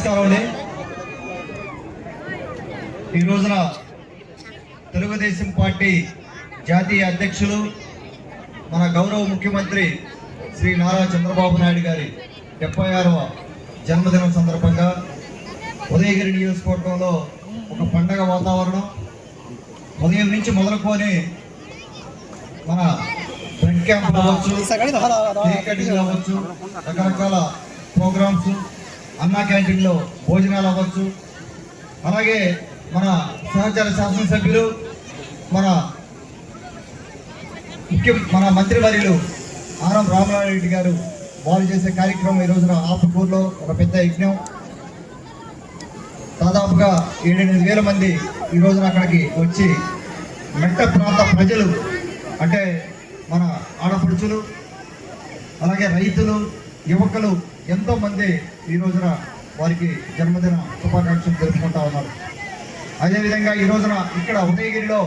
నమస్కారం అండి. ఈ రోజున తెలుగుదేశం పార్టీ జాతీయ అధ్యక్షులు మన గౌరవ ముఖ్యమంత్రి శ్రీ నారా చంద్రబాబు నాయుడు గారి 76వ జన్మదినం సందర్భంగా ఉదయగిరి నియోజకవర్గంలో ఒక పండగ వాతావరణం. ఉదయం నుంచి మొదలుకొని మన బ్లడ్ క్యాంప్ అవ్వచ్చు, కేక్ కటింగ్ అవ్వచ్చు, రకరకాల ప్రోగ్రామ్స్, అన్నా క్యాంటీన్లో భోజనాలు అవ్వచ్చు, అలాగే మన సహచర శాసనసభ్యులు మన మంత్రివర్యులు ఆరం రామనారాయణ గారు వారు చేసే కార్యక్రమం ఈ రోజున ఆపుకూరులో ఒక పెద్ద యజ్ఞం. దాదాపుగా 7-8 మంది ఈ రోజున అక్కడికి వచ్చి మెట్ట ప్రాంత ప్రజలు అంటే మన ఆడపడుచులు, అలాగే రైతులు, యువకులు ఎంతోమంది ఈ రోజున వారికి జన్మదిన శుభాకాంక్షలు తెలుపుకుంటా ఉన్నారు. అదేవిధంగా ఈ రోజున ఇక్కడ ఉదయగిరిలో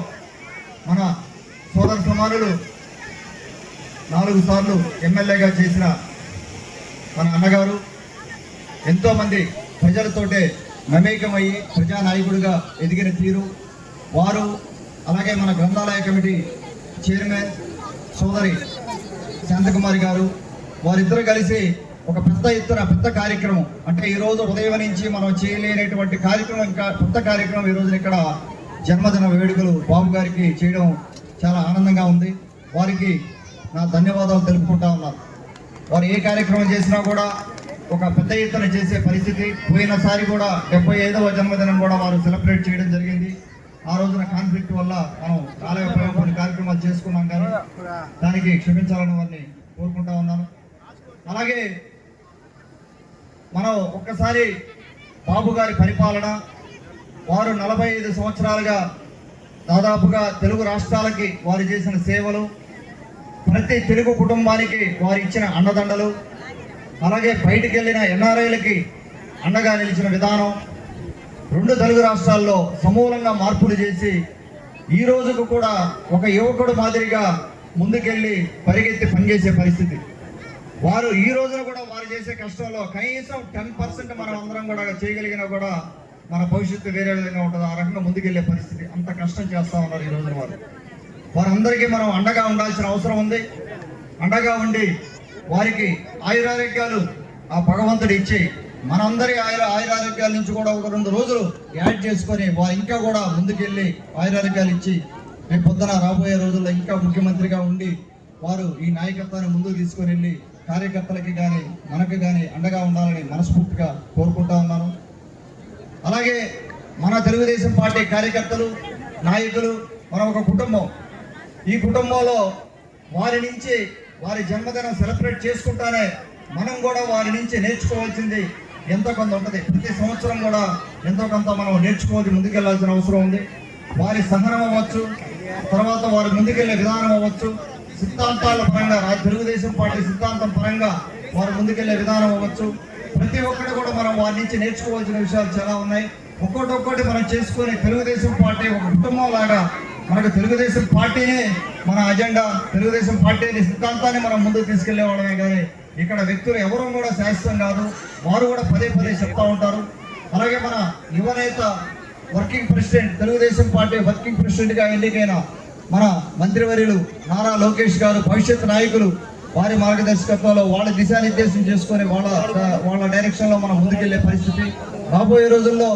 మన సోదర సమానులు 4 సార్లు ఎమ్మెల్యేగా చేసిన మన అన్నగారు ఎంతోమంది ప్రజలతోటే మమేకమయ్యి ప్రజానాయకుడిగా ఎదిగిన తీరు వారు, అలాగే మన గ్రంథాలయ కమిటీ చైర్మన్ సోదరి శాంతకుమారి గారు, వారిద్దరూ కలిసి ఒక పెద్ద కార్యక్రమం, అంటే ఈరోజు ఉదయం నుంచి మనం చేయలేనటువంటి కార్యక్రమం, ఇంకా కొత్త కార్యక్రమం ఈ రోజున ఇక్కడ జన్మదిన వేడుకలు బాబు గారికి చేయడం చాలా ఆనందంగా ఉంది. వారికి నా ధన్యవాదాలు తెలుపుకుంటా ఉన్నాను. వారు ఏ కార్యక్రమం చేసినా కూడా ఒక పెద్ద ఎత్తున చేసే పరిస్థితి. పోయినసారి కూడా 75వ జన్మదినం కూడా వారు సెలబ్రేట్ చేయడం జరిగింది. ఆ రోజున కాన్ఫ్లిక్ట్ వల్ల మనం రాలేకపోయిన కొన్ని కార్యక్రమాలు చేసుకున్నాం, కానీ దానికి క్షమించాలని వారిని కోరుకుంటా ఉన్నాను. అలాగే మనం ఒక్కసారి బాబు గారి పరిపాలన, వారు 45 సంవత్సరాలుగా దాదాపుగా తెలుగు రాష్ట్రాలకి వారు చేసిన సేవలు, ప్రతి తెలుగు కుటుంబానికి వారు ఇచ్చిన అండదండలు, అలాగే బయటికి వెళ్ళిన ఎన్ఆర్ఐలకి అండగా నిలిచిన విధానం, 2 తెలుగు రాష్ట్రాల్లో సమూలంగా మార్పులు చేసి ఈ రోజుకు కూడా ఒక యువకుడు మాదిరిగా ముందుకెళ్ళి పరిగెత్తి పనిచేసే పరిస్థితి. వారు ఈ రోజున కూడా వారు చేసే కష్టంలో కనీసం 10% మనం అందరం కూడా చేయగలిగినా కూడా మన భవిష్యత్తు వేరే విధంగా ఉంటుంది. ఆ రకంగా ముందుకెళ్లే పరిస్థితి, అంత కష్టం చేస్తూ ఉన్నారు ఈ రోజున వారందరికీ మనం అండగా ఉండాల్సిన అవసరం ఉంది. అండగా ఉండి వారికి ఆయురారోగ్యాలు ఆ భగవంతుడు ఇచ్చి మనందరి ఆయురారోగ్యాల నుంచి కూడా ఒక 2 రోజులు యాడ్ చేసుకొని వారు ఇంకా కూడా ముందుకెళ్ళి ఆయురారోగ్యాలు ఇచ్చి రేపు పొద్దున రాబోయే రోజుల్లో ఇంకా ముఖ్యమంత్రిగా ఉండి వారు ఈ నాయకత్వాన్ని ముందుకు తీసుకొని వెళ్ళి కార్యకర్తలకి కానీ మనకు కానీ అండగా ఉండాలని మనస్ఫూర్తిగా కోరుకుంటా ఉన్నాను. అలాగే మన తెలుగుదేశం పార్టీ కార్యకర్తలు, నాయకులు, మనం ఒక కుటుంబం. ఈ కుటుంబంలో వారి నుంచి వారి జన్మదినం సెలబ్రేట్ చేసుకుంటానే మనం కూడా వారి నుంచి నేర్చుకోవాల్సింది ఎంతో కొంత ఉంటుంది. ప్రతి సంవత్సరం కూడా ఎంతో కొంత మనం నేర్చుకోవాలి, ముందుకెళ్లాల్సిన అవసరం ఉంది. వారి సహనం అవ్వచ్చు, తర్వాత వారి ముందుకెళ్లే విధానం అవ్వచ్చు, సిద్ధాంతాల పరంగా తెలుగుదేశం పార్టీ సిద్ధాంతం పరంగా వారు ముందుకెళ్లే విధానం అవ్వచ్చు, ప్రతి ఒక్కటి కూడా మనం వారి నుంచి నేర్చుకోవాల్సిన విషయాలు చాలా ఉన్నాయి. ఒక్కొక్కటి మనం చేసుకొని తెలుగుదేశం పార్టీ ఒక కుటుంబం లాగా మనకు తెలుగుదేశం పార్టీనే మన అజెండా, తెలుగుదేశం పార్టీని సిద్ధాంతాన్ని మనం ముందుకు తీసుకెళ్లే వాళ్ళమే. కానీ ఇక్కడ వ్యక్తులు ఎవరూ కూడా శాశ్వతం కాదు, వారు కూడా పదే చెప్తా ఉంటారు. అలాగే మన యువనేత working president, Telugu Desam party working ప్రెసిడెంట్గా ఎన్నికైన మన మంత్రివర్యులు నారా లోకేష్ గారు, భవిష్యత్ నాయకులు వారి మార్గదర్శకత్వంలో వాళ్ళ దిశానిర్దేశం చేసుకొని వాళ్ళ డైరెక్షన్లో మనం ముందుకెళ్లే పరిస్థితి. రాబోయే రోజుల్లో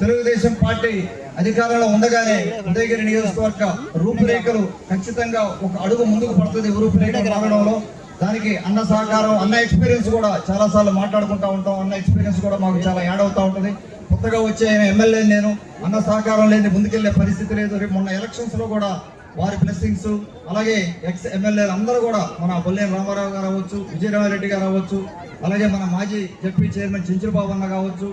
తెలుగుదేశం పార్టీ అధికారంలో ఉండగానే ఉదయగిరి నియోజకవర్గ రూపురేఖలు ఖచ్చితంగా ఒక అడుగు ముందుకు పడుతుంది. రూపురేఖలు మారడంలో దానికి అన్న సహకారం, అన్న ఎక్స్పీరియన్స్ కూడా చాలాసార్లు మాట్లాడుకుంటూ ఉంటాం. అన్న ఎక్స్పీరియన్స్ కూడా మాకు చాలా యాడ్ అవుతూ ఉంటుంది. కొత్తగా వచ్చే ఎమ్మెల్యే నేను, అన్న సహకారం లేని ముందుకెళ్లే పరిస్థితి లేదు. రేపు మొన్న ఎలక్షన్స్లో కూడా వారి బ్లెస్సింగ్స్, అలాగే ఎక్స్ ఎమ్మెల్యేలు అందరూ కూడా మన బొల్లేని రామారావు గారు అవ్వచ్చు, విజయరామరెడ్డి గారు అవ్వచ్చు, అలాగే మన మాజీ జడ్పీ చైర్మన్ చెంచులబాబు అన్న కావచ్చు,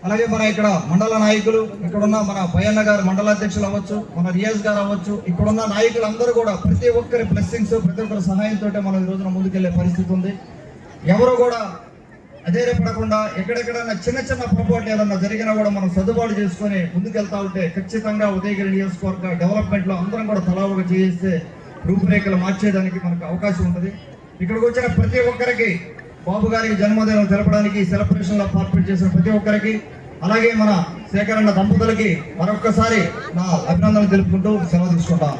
అలాగే మన ఇక్కడ మండల నాయకులు, ఇక్కడున్న మన పయ్యన్న గారు మండలాధ్యక్షులు అవ్వచ్చు, మన రియాజ్ గారు అవ్వచ్చు, ఇక్కడున్న నాయకులందరూ కూడా ప్రతి ఒక్కరి బ్లెస్సింగ్స్, ప్రతి ఒక్కరి సహాయంతో మనం ఈ రోజున ముందుకెళ్లే పరిస్థితి ఉంది. ఎవరు కూడా అధైర్యపడకుండా ఎక్కడెక్కడన్నా చిన్న పొరపాట్లు ఏదన్నా జరిగినా కూడా మనం సర్దుబాటు చేసుకొని ముందుకెళ్తా ఉంటే ఖచ్చితంగా ఉదయగిరి నియోజకవర్గ డెవలప్మెంట్లో అందరం కూడా తలావుగా చేస్తే రూపురేఖలు మార్చేదానికి మనకు అవకాశం ఉంటుంది. ఇక్కడికి వచ్చిన ప్రతి ఒక్కరికి బాబు గారికి జన్మదినం తెలపడానికి సెలబ్రేషన్లో పార్టిసిపేట్ చేసిన ప్రతి ఒక్కరికి, అలాగే మన శేఖరన్న దంపతులకి మరొక్కసారి నా అభినందనలు తెలుపుకుంటూ సెలవు తీసుకుంటాను.